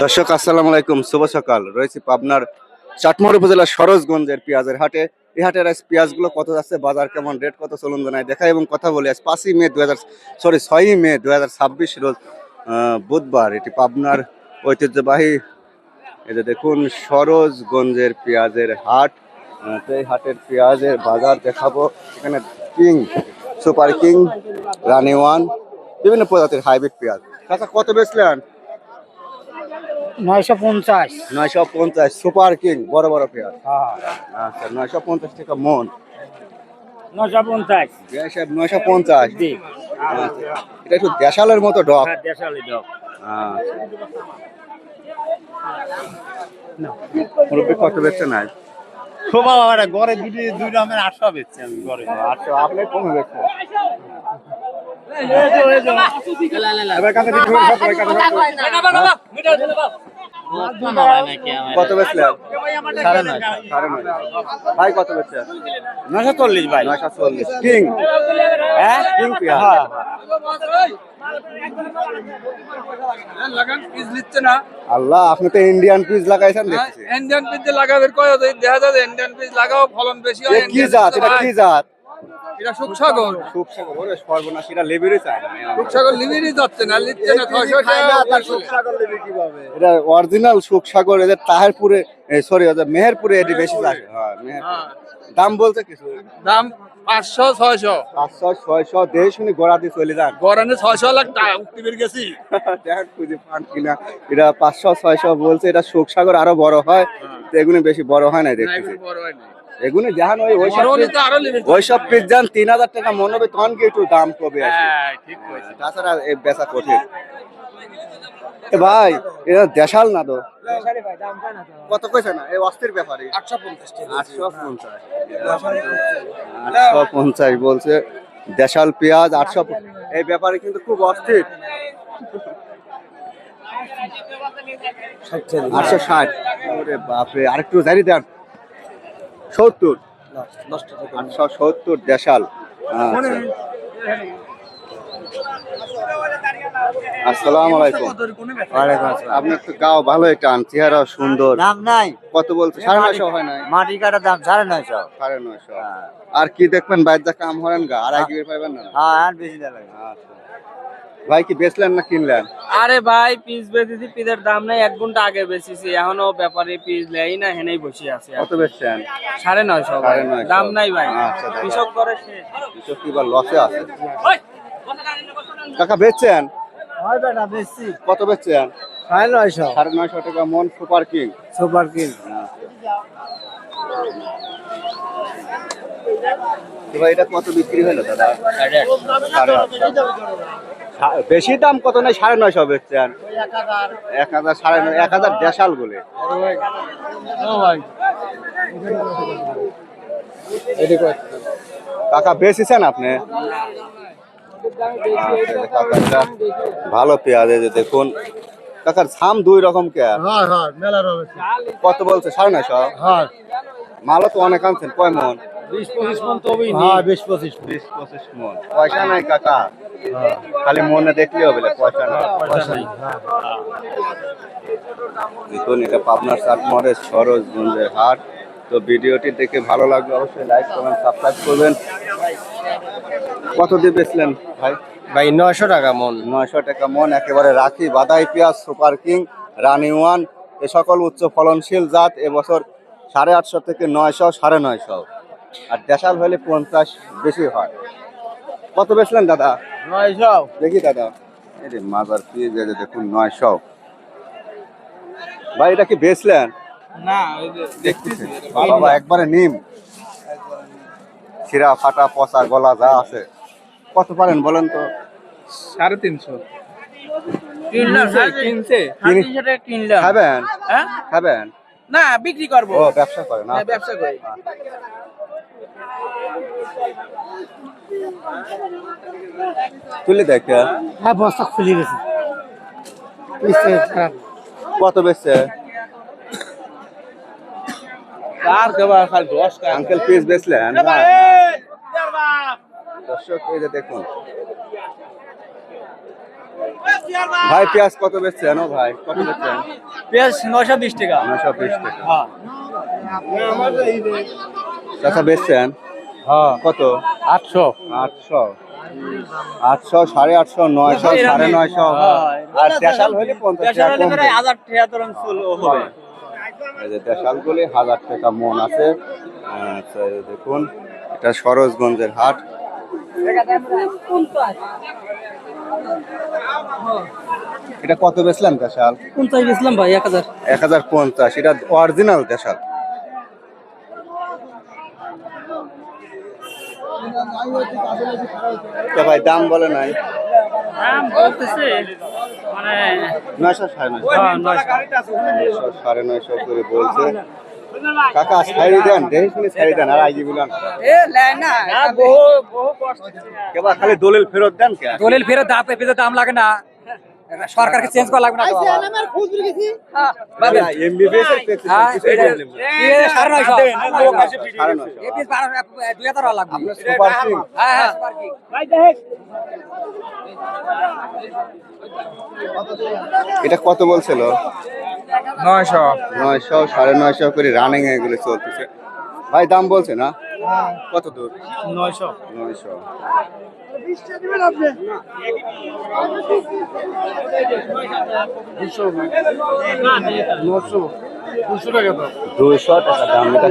দর্শক আসসালামু আলাইকুম, শুভ সকাল। রয়েছে পাবনার চাটমোহর উপজেলার সরোজগঞ্জের পেঁয়াজের হাটে। এই হাটের আজ পেঁয়াজগুলো কত যাচ্ছে, বাজার কেমন, রেট কত, চলুন জানাই দেখা এবং কথা বলি। আজ 6ই মে 2026 রোজ বুধবার। এটি পাবনার ঐতিহ্যবাহী এই যে দেখুন সরোজগঞ্জের পেঁয়াজের হাট। তো এই হাটের পেঁয়াজের বাজার দেখাবো। এখানে কিং, সুপার কিং, রানি ওয়ান, বিভিন্ন প্রজাতির হাইব্রিড পেঁয়াজ। কাকা কত বেচলেন? 950। 950 সুপার কিং, বড় বড় পেঁয়াজ। আচ্ছা, 950 টাকা মন। 950। 950। জি। আচ্ছা, এটা একটু দেশালের মতো ডক। হ্যাঁ, দেশালি ডক। মুরব্বী কত বেচছে নাই? শোভা বাবারা গড়ে দুই রকমের 800 বেচছি আমি গড়ে। আচ্ছা, আপনি কমে বেচছেন। কত বেচলেন? 9.5। ভাই কত বেচছেন? 940 ভাই। 940 কিং। হ্যাঁ, কিং পেঁয়াজ। আল্লাহ, আপনি তো ইন্ডিয়ান পিস লাগাইছেন দেখছি। ইন্ডিয়ান পিস লাগাবে কয় দেখা যায় ইন্ডিয়ান পিস লাগাও ফলন বেশি হয়। কি জাত এটা? কি জাত? এটা সুখসাগর। সুখসাগর। ওরে সর্বনাশ, এটা লেবেরই চায় না। সুখসাগর লিভিরই যাচ্ছে না, লিখছে না 600 টাকা। সুখসাগর লেবে কিভাবে? এটা অরিজিনাল সুখসাগর। এদের তাহেরপুরে, সরি, মেহেরপুরে এটি বেশি চাষে। হ্যাঁ, মেহেরপুরে। দাম বলছে কিছু? দাম 500 600। 500 600 দেশ শুনি গোড়া দিয়ে চলে যান। গরানে 600 লাখ টাকা উঠতে বের গেছি। দেখেন খুঁজে পান কিনা। এটা 500 600 বলছে। এটা সুখসাগর আরো বড় হয়, তো এগুলি বেশি বড় হয় না দেখতেছি। বড় হয় না। এগুলি জাহান ওইসব পিস যান 3000 টাকা মনে হবে, তখন কি একটু দাম কমে আসে। হ্যাঁ, ঠিক কইছে। তাছাড়া এই বেচা কঠিন। এ ভাই, এটা দেশাল না তো? কত কইছে না এই অস্থির ব্যাপারে? 850 850 বলছে। দেশাল পেঁয়াজ 800। এই ব্যাপারে কিন্তু খুব অস্থির। 860। ওরে বাপরে, আরেকটু জারি দেন। 70। 870 দেশাল। আচ্ছা। আসসালামু আলাইকুম। আপনার তো গাও ভালো, টান, চেহারা সুন্দর। দাম নাই। কত বলছে? 950 হয় নাই? মাটি কাটা দাম 950। 950। আর কি দেখবেন, বাইর যা কাম হরেন গা, আর কি পাইবেন না? হ্যাঁ, আর বেশি দাম লাগে। আচ্ছা ভাই, কি বেচলেন না কিনলেন? আরে ভাই, পিস বেচেছি, পিসের দাম নাই। 1 ঘন্টা আগে বেচেছি, এখনো ব্যাপারে পিস লেই না, হেনেই বসে আছে। কত বেচছেন? 950 ভাই। 950 দাম নাই ভাই। আচ্ছা, কৃষক করে শেষ। কৃষক কি বা লসে আছে? কাকা বেচছেন? হয় বেটা বেশি। কত বেচছেন? 950। 950 টাকা মন সুপার কিং। Super king. তো ভাই, এটা কত বিক্রি হলো দাদা? 8.5। বেশি দাম কত নাই? 950 বেচছেন। 1000 9.5 1000 দেশাল বলে। কাকা বেচেছেন আপনি? কাকা ভালো পেঁয়াজ, এই যে দেখুন। কাকার ছাম 2 রকম কে? কত বলছে? 950। মালও তো অনেক আনছেন, কয় মন? 20-25 মন তো হবেই। হ্যাঁ, 20-25 মন। পয়সা নাই কাকা, খালি মনে দেখলে হবে, পয়সা নাই। দেখুন, এটা পাবনার চাটমোহরের সরোজগঞ্জের হাট। তো ভিডিওটি দেখে ভালো লাগলে অবশ্যই লাইক কমেন্ট সাবস্ক্রাইব করবেন। কত দিয়ে বেচলেন ভাই? ভাই 900 টাকা মন। 900 টাকা মন। একেবারে রাখি বাদাই পেঁয়াজ, সুপার কিং, রানি ওয়ান, এ সকল উচ্চ ফলনশীল জাত এবছর 850 থেকে 900 950। আর দেশাল হলে 50 বেশি হয়। কত বেচলেন দাদা? 900। দেখি দাদা, এই যে মাজার পেঁয়াজ, এই যে দেখুন 900। ভাই, এটা কি বেচলেন? না, ওই যে দেখতেছি বাবা, একবারে নিম, ছিঁড়া ফাটা পচা গলা যা আছে। কত পারেন বলেন তো? 350। কিনলাম, কিনছে 350 টাকা কিনলাম। খাবেন? হ্যাঁ, খাবেন? না, বিক্রি করবো। ও, ব্যবসা করেন? হ্যাঁ, ব্যবসা করি। তুলে দেখ। হ্যাঁ, বস্তা খুলে গেছে। কত বেচছে? আঙ্কেল পিস বেচলেন? দর্শক, এই যে দেখুন ভাই পেঁয়াজ কত বেচছেন ও ভাই কত বেচছেন? পেঁয়াজ 920 টাকা 920 টাকা। হ্যাঁ চাচা বেচছেন হ্যাঁ কত? 800 800 800 850 900 950 আর দেশাল হলে 50 টাকা কম দেয়। 1000 টাকা তোরন হবে। এই যে দেশালগুলি 1000 টাকা মন আছে। আচ্ছা এই যে দেখুন এটা সরোজগঞ্জের হাট। এটা কত বেচলেন দেশাল? 50 বেচলাম ভাই 1000। 1050। এটা অরিজিনাল দেশাল। তো ভাই দাম বলে নাই? দাম বলতেছে মানে 900 950 950 করে বলছে। কাকা ছাড়ি দেন দেখে শুনে ছাড়ি দেন আর আইজি বলেন বহু বহু কষ্ট। কেবা খালি দলিল ফেরত দেন কে? দলিল ফেরত দাম লাগে না, সরকারকে চেঞ্জ করা লাগবে না তো বাবা। এমবিবিএস এর হ্যাঁ, প্রেসক্রিপশন এ 950 950 এ পিস 2000 লাগবে। আপনার সুপার সিং হ্যাঁ হ্যাঁ এটা কত বলছিল? 900 900 950 করে রানিং এগুলো চলতেছে। ভাই দাম বলছে না? কত দূর? 900 900। দুশো টাকা দাম এটা।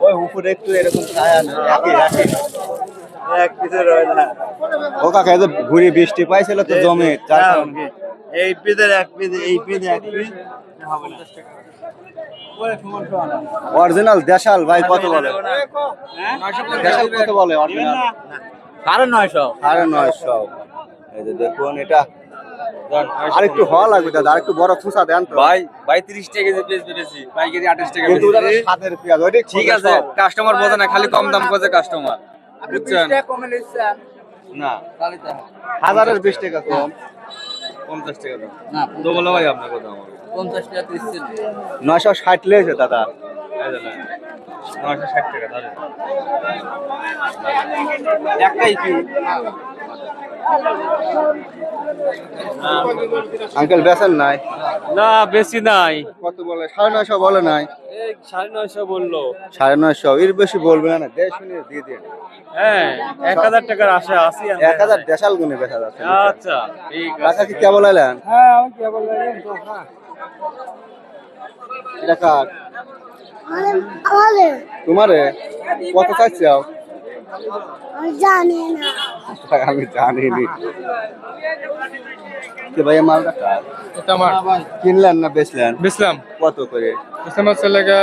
ওই উপরে একটু এরকম ছায়া না, ও কাকা এই যে ঘুরি বৃষ্টি পাইছিল তো জমে যার কারণে। এই পিদের এক পিদ এই পিদ এক পিদ হবে না। অরিজিনাল দেশাল ভাই কত বলে? দেশাল কত বলে অরিজিনাল? 950 950। এই যে দেখুন এটা আরেকটু হওয়া লাগবে দাদা, আরেকটু বড় খুচা দেন তো ভাই 30 টাকা যে পিস বেরেছি পাইকারি 28 টাকা কিন্তু ওটা স্বাদের পেঁয়াজ ওইটা ঠিক আছে, কাস্টমার বোঝে না, খালি কম দাম করে কাস্টমার, বুঝছেন না 1020 টাকা কম। 50 টাকা দাম না তো বলো ভাই আপনার কথা আমার 50 টাকা দিচ্ছেন 960 লেছে দাদা। 960 টাকা ধরে একটাই কি আঙ্কেল বেচেন নাই? না বেশি নাই, কত বলে? 950 বলে নাই? এই 950 বললো। 950 এর বেশি বলবে না, দেশ শুনে দিয়ে দেন। হ্যাঁ 1000 টাকার আশা আছে। 1000 দেশাল গুনে বেচা যাচ্ছে। আচ্ছা ঠিক কাকা কি কেবল আইলেন? হ্যাঁ আমি কি বলবো এটা কার? তোমারে কত চাইছাও? জানি না আমি জানিনি। কে ভাই মালটা কার? এটা আমার কিনলেন না বেচলেন? বেচলাম কত করে? বেচলাম হচ্ছে লাগা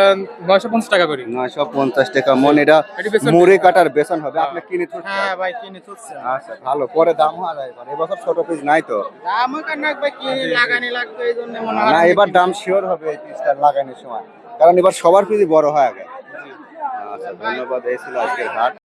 950 টাকা করে। 950 টাকা মন। এটা এটি বেচন মুড়ি কাটার বেতন হবে। আপনি কিনে থুচ্ছেন? হ্যাঁ ভাই কিনে তুলছে আচ্ছা ভালো, পরে দাম হওয়া যায় এবার। এবছর ছোট পিস নাই তো আমার কানে ভাই কি লাগানি লাগবে এইজন্য মনে না, এবার দাম শিওর হবে এই পিসটা লাগানোর সময়, কারণ এবার সবার পিসই বড় হয়ে গেছে। আচ্ছা ধন্যবাদ। এই ছিল আজকের হাট।